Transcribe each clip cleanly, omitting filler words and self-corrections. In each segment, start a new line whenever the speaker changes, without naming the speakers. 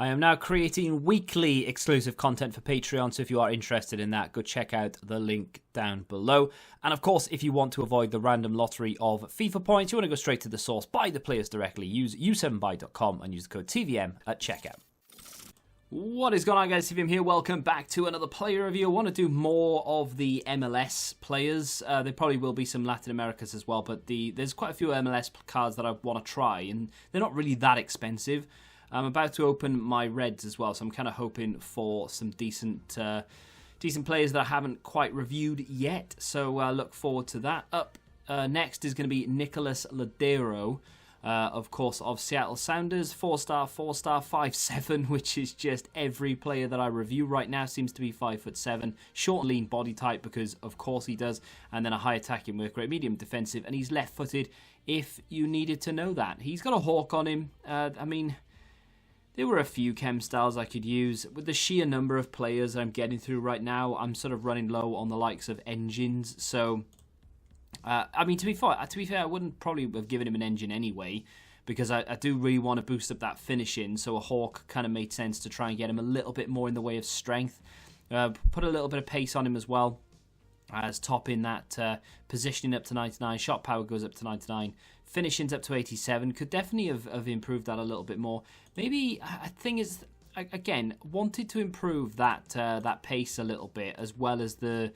I am now creating weekly exclusive content for Patreon, so if you are interested in that, go check out the link down below. And of course, if you want to avoid the random lottery of FIFA points, you want to go straight to the source, buy the players directly, use u7buy.com and use the code TVM at checkout. What is going on, guys? TVM here. Welcome back to another player review. I want to do more of the MLS players. There probably will be some Latin Americas as well, but there's quite a few MLS cards that I want to try, and they're not really that expensive. I'm about to open my Reds as well, so I'm kind of hoping for some decent players that I haven't quite reviewed yet. So look forward to that. Up next is going to be Untitled Lodeiro, of course, of Seattle Sounders. 4-star, 4-star, 5'7", which is just every player that I review right now seems to be 5'7". Short and lean body type, because of course he does, and then a high attacking work rate, medium defensive, and he's left-footed. If you needed to know that, he's got a hawk on him. I mean, there were a few chem styles I could use. With the sheer number of players I'm getting through right now, I'm sort of running low on the likes of engines. So, I mean, to be fair, I wouldn't probably have given him an engine anyway, because I do really want to boost up that finishing. So a hawk kind of made sense to try and get him a little bit more in the way of strength. Put a little bit of pace on him as well, as topping that positioning up to 99. Shot power goes up to 99. Finishing's up to 87. Could definitely have improved that a little bit more. Maybe, I think is, again, wanted to improve that that pace a little bit, as well as the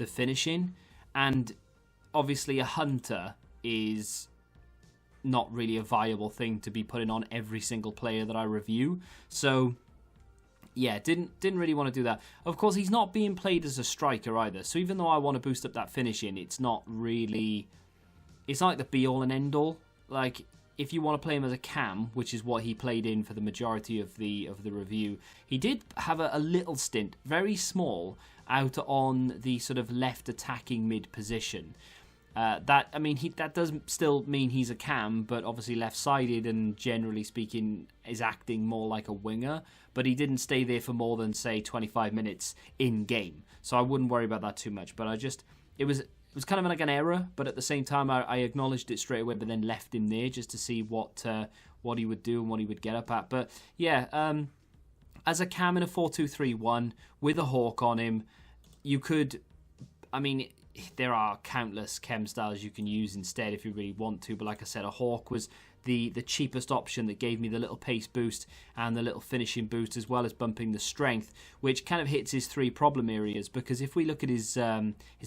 finishing. And obviously a hunter is not really a viable thing to be putting on every single player that I review. So yeah, didn't really want to do that. Of course, he's not being played as a striker either. So even though I want to boost up that finishing, it's not really, it's not like the be-all and end-all. Like, if you want to play him as a cam, which is what he played in for the majority of the review, he did have a little stint, very small, out on the sort of left attacking mid position. That does still mean he's a cam, but obviously left-sided, and generally speaking is acting more like a winger. But he didn't stay there for more than, say, 25 minutes in game, so I wouldn't worry about that too much. But it was kind of like an error, but at the same time I acknowledged it straight away, but then left him there just to see what he would do and what he would get up at. But yeah, as a cam in a 4-2-3-1 with a hawk on him, you could, I mean, there are countless chem styles you can use instead if you really want to, but like I said, a hawk was the cheapest option that gave me the little pace boost and the little finishing boost, as well as bumping the strength, which kind of hits his three problem areas. Because if we look at his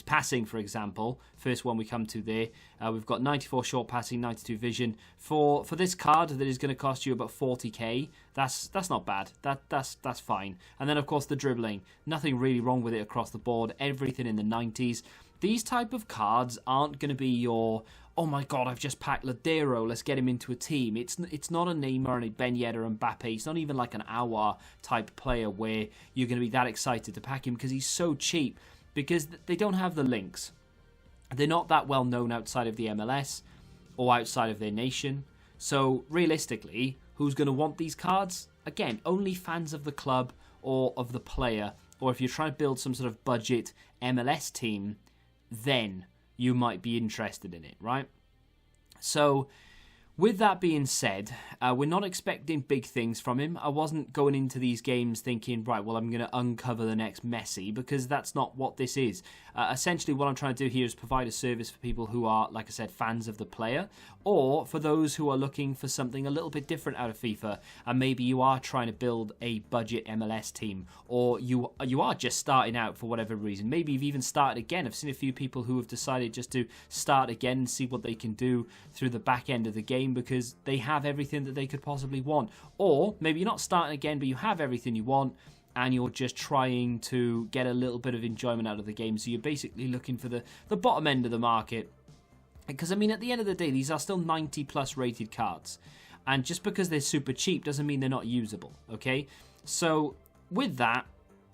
passing, for example, first one we come to there, we've got 94 short passing, 92 vision. For this card that is going to cost you about 40k, that's not bad. That's fine. And then of course the dribbling, nothing really wrong with it across the board. Everything in the 90s. These type of cards aren't going to be your, oh my god, I've just packed Lodeiro, let's get him into a team. It's not a Neymar and a Ben Yedder and Mbappe. It's not even like an Aouar type player where you're going to be that excited to pack him, because he's so cheap, because they don't have the links. They're not that well known outside of the MLS or outside of their nation. So realistically, who's going to want these cards? Again, only fans of the club or of the player, or if you're trying to build some sort of budget MLS team, then you might be interested in it, right? So, with that being said, we're not expecting big things from him. I wasn't going into these games thinking, right, well, I'm going to uncover the next Messi, because that's not what this is. Essentially, what I'm trying to do here is provide a service for people who are, like I said, fans of the player, or for those who are looking for something a little bit different out of FIFA, and maybe you are trying to build a budget MLS team, or you are just starting out for whatever reason. Maybe you've even started again. I've seen a few people who have decided just to start again and see what they can do through the back end of the game, because they have everything that they could possibly want. Or maybe you're not starting again, but you have everything you want, and you're just trying to get a little bit of enjoyment out of the game. So you're basically looking for the bottom end of the market. Because, I mean, at the end of the day, these are still 90+ rated cards. And just because they're super cheap doesn't mean they're not usable, okay? So with that,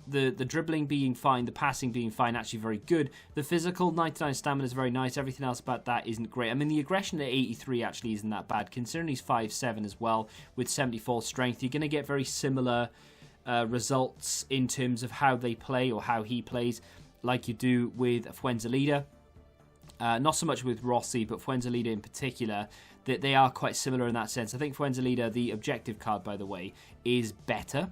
the dribbling being fine, the passing being fine, actually very good. The physical, 99 stamina is very nice. Everything else about that isn't great. I mean, the aggression at 83 actually isn't that bad, considering he's 5'7" as well, with 74 strength. You're going to get very similar results in terms of how they play, or how he plays, like you do with Fuenzalida. Not so much with Rossi, but Fuenzalida in particular. that they are quite similar in that sense. I think Fuenzalida, the objective card, by the way, is better,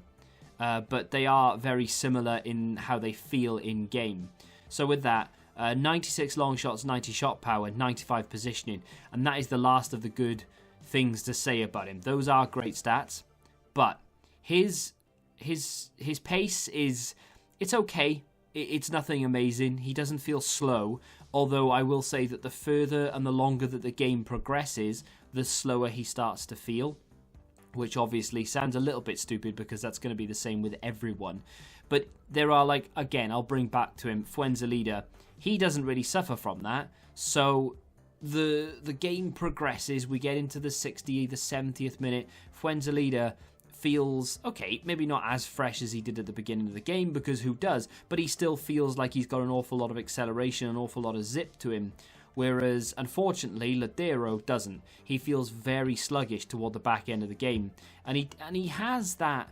but they are very similar in how they feel in game. So with that, 96 long shots, 90 shot power, 95 positioning, and that is the last of the good things to say about him. Those are great stats, but his pace is, it's okay. It's nothing amazing. He doesn't feel slow, although I will say that the further and the longer that the game progresses, the slower he starts to feel, which obviously sounds a little bit stupid because that's going to be the same with everyone. But there are, like, again, I'll bring back to him, Fuenzalida, he doesn't really suffer from that. So the game progresses, we get into the 60th, the 70th minute, Fuenzalida feels, okay, maybe not as fresh as he did at the beginning of the game, because who does, but he still feels like he's got an awful lot of acceleration, an awful lot of zip to him, whereas, unfortunately, Lodeiro doesn't. He feels very sluggish toward the back end of the game, and he has that,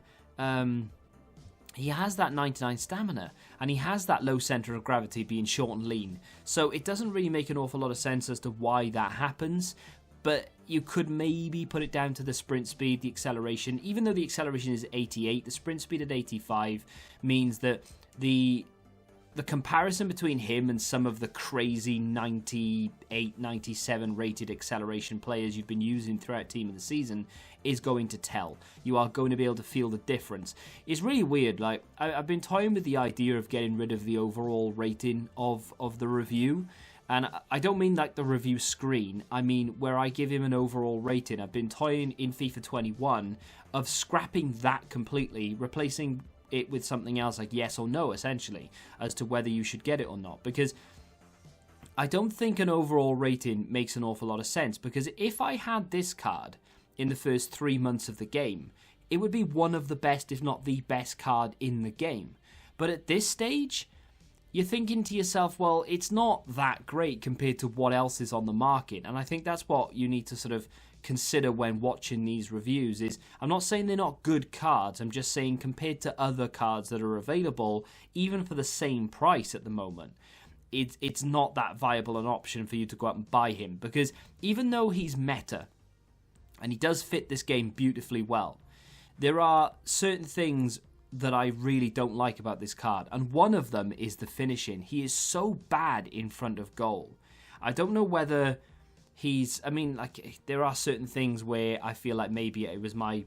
he has that 99 stamina, and he has that low center of gravity being short and lean, so it doesn't really make an awful lot of sense as to why that happens, but you could maybe put it down to the sprint speed, the acceleration. Even though the acceleration is 88, the sprint speed at 85 means that the comparison between him and some of the crazy 98, 97 rated acceleration players you've been using throughout Team of the Season is going to tell. You are going to be able to feel the difference. It's really weird. Like, I've been toying with the idea of getting rid of the overall rating of the review. And I don't mean like the review screen, I mean where I give him an overall rating. I've been toying in FIFA 21 of scrapping that completely, replacing it with something else like yes or no, essentially, as to whether you should get it or not. Because I don't think an overall rating makes an awful lot of sense, because if I had this card in the first 3 months of the game, it would be one of the best, if not the best card in the game. But at this stage, you're thinking to yourself, well, it's not that great compared to what else is on the market. And I think that's what you need to sort of consider when watching these reviews is, I'm not saying they're not good cards, I'm just saying compared to other cards that are available, even for the same price at the moment, it's not that viable an option for you to go out and buy him. Because even though he's meta, and he does fit this game beautifully well, there are certain things that I really don't like about this card, and one of them is the finishing. He is so bad in front of goal. I don't know whether he's, I mean, like, there are certain things where I feel like maybe it was my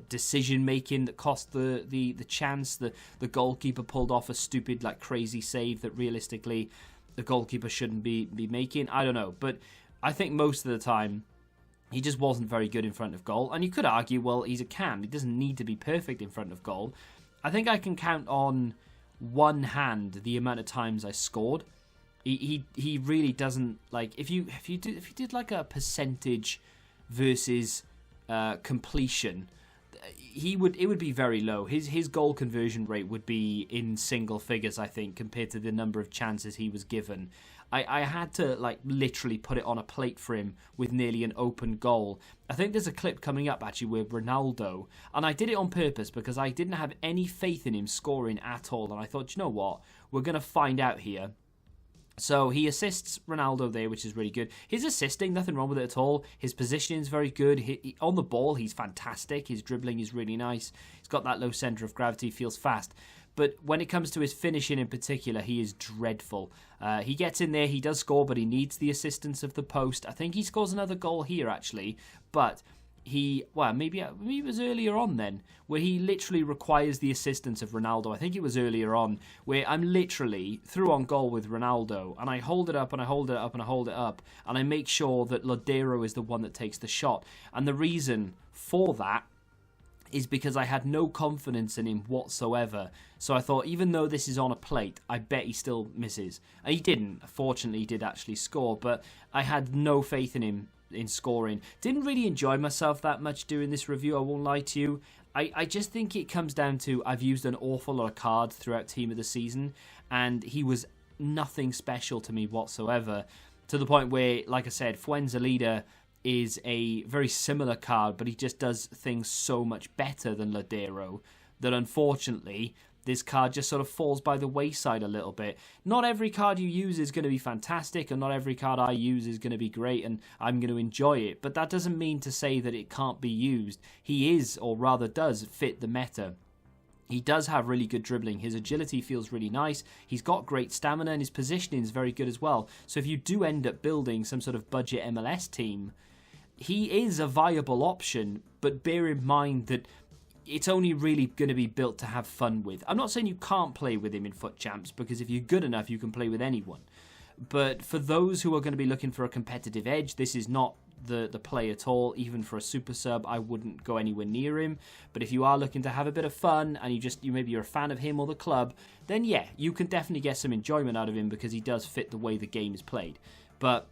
decision making that cost the chance. The goalkeeper pulled off a stupid, like, crazy save that realistically the goalkeeper shouldn't be making. I don't know, but I think most of the time he just wasn't very good in front of goal. And you could argue, well, he's a cam. He doesn't need to be perfect in front of goal. I think I can count on one hand the amount of times I scored. He really doesn't, like, if you did like a percentage versus completion, it would be very low. His goal conversion rate would be in single figures, I think, compared to the number of chances he was given. I had to, like, literally put it on a plate for him with nearly an open goal. I think there's a clip coming up, actually, with Ronaldo, and I did it on purpose because I didn't have any faith in him scoring at all, and I thought, you know what, we're going to find out here. So he assists Ronaldo there, which is really good. His assisting, nothing wrong with it at all. His positioning is very good. On the ball, he's fantastic. His dribbling is really nice. He's got that low centre of gravity, feels fast. But when it comes to his finishing in particular, he is dreadful. He gets in there, he does score, but he needs the assistance of the post. I think he scores another goal here, actually. But maybe it was earlier on then, where he literally requires the assistance of Ronaldo. I think it was earlier on, where I'm literally through on goal with Ronaldo, and I hold it up, and I hold it up, and I hold it up, and I make sure that Lodeiro is the one that takes the shot. And the reason for that is because I had no confidence in him whatsoever. So I thought, even though this is on a plate, I bet he still misses. And he didn't. Fortunately, he did actually score, but I had no faith in him in scoring. Didn't really enjoy myself that much doing this review, I won't lie to you. I just think it comes down to I've used an awful lot of cards throughout Team of the Season, and he was nothing special to me whatsoever, to the point where, like I said, Fuenzalida is a very similar card, but he just does things so much better than Lodeiro that unfortunately this card just sort of falls by the wayside a little bit. Not every card you use is going to be fantastic, and not every card I use is going to be great, and I'm going to enjoy it. But that doesn't mean to say that it can't be used. He is, or rather does, fit the meta. He does have really good dribbling. His agility feels really nice. He's got great stamina, and his positioning is very good as well. So if you do end up building some sort of budget MLS team, he is a viable option, but bear in mind that it's only really going to be built to have fun with. I'm not saying you can't play with him in FUT Champs, because if you're good enough, you can play with anyone. But for those who are going to be looking for a competitive edge, this is not the play at all. Even for a super sub, I wouldn't go anywhere near him. But if you are looking to have a bit of fun, and maybe you're a fan of him or the club, then yeah, you can definitely get some enjoyment out of him, because he does fit the way the game is played. But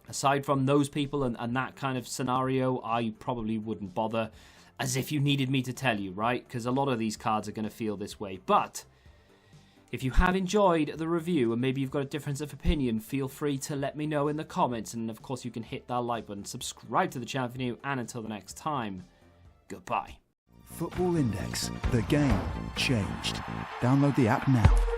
aside from those people and that kind of scenario, I probably wouldn't bother. As if you needed me to tell you, right? Because a lot of these cards are going to feel this way. But if you have enjoyed the review and maybe you've got a difference of opinion, feel free to let me know in the comments. And of course, you can hit that like button, subscribe to the channel if you're new, and until the next time, goodbye.
Football Index. The game changed. Download the app now.